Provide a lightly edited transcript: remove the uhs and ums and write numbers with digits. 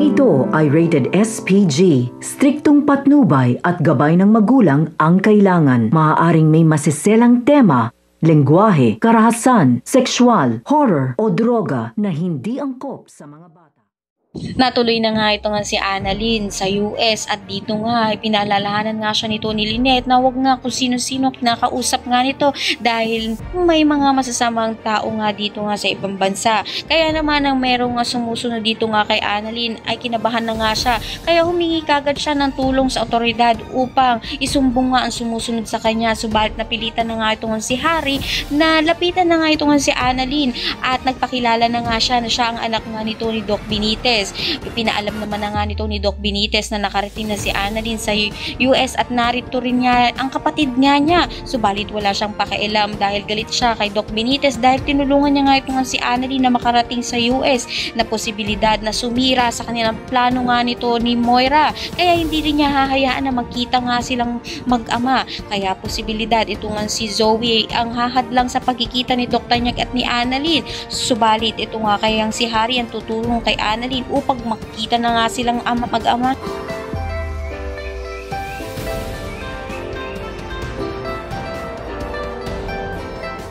ito ay rated SPG. Striktong patnubay at gabay ng magulang ang kailangan. Maaaring may masiselang tema, lengguwahe, karahasan, sexual, horror o droga na hindi angkop sa mga bata. Natuloy na nga ito nga si Annalyn sa US at dito nga pinalalahanan nga siya ni Tony Lynette na wag nga kung sino-sino kinakausap nga nito dahil may mga masasamang tao nga dito nga sa ibang bansa. Kaya naman ang merong nga sumusunod dito nga kay Annalyn ay kinabahan na nga siya. Kaya humingi kagad siya ng tulong sa otoridad upang isumbong nga ang sumusunod sa kanya. Subalit napilitan na nga ito nga si Harry na lapitan na nga ito nga si Annalyn at nagpakilala na nga siya na siya ang anak nga nito ni Doc Benitez. Ipinaalam naman na nga nito ni Doc Benitez na nakarating na si Annalyn sa US at narito rin niya ang kapatid nga niya. Subalit wala siyang pakialam dahil galit siya kay Doc Benitez dahil tinulungan niya nga ito nga si Annalyn na makarating sa US na posibilidad na sumira sa kanilang plano nga nito ni Moira. Kaya hindi rin niya hahayaan na magkita nga silang mag-ama. Kaya posibilidad ito nga si Zoe ang hahadlang sa pagkikita ni Doc Tanyag at ni Annalyn. Subalit ito nga kayang si Harry ang tutulong kay Annalyn upang makita na nga silang mag-ama.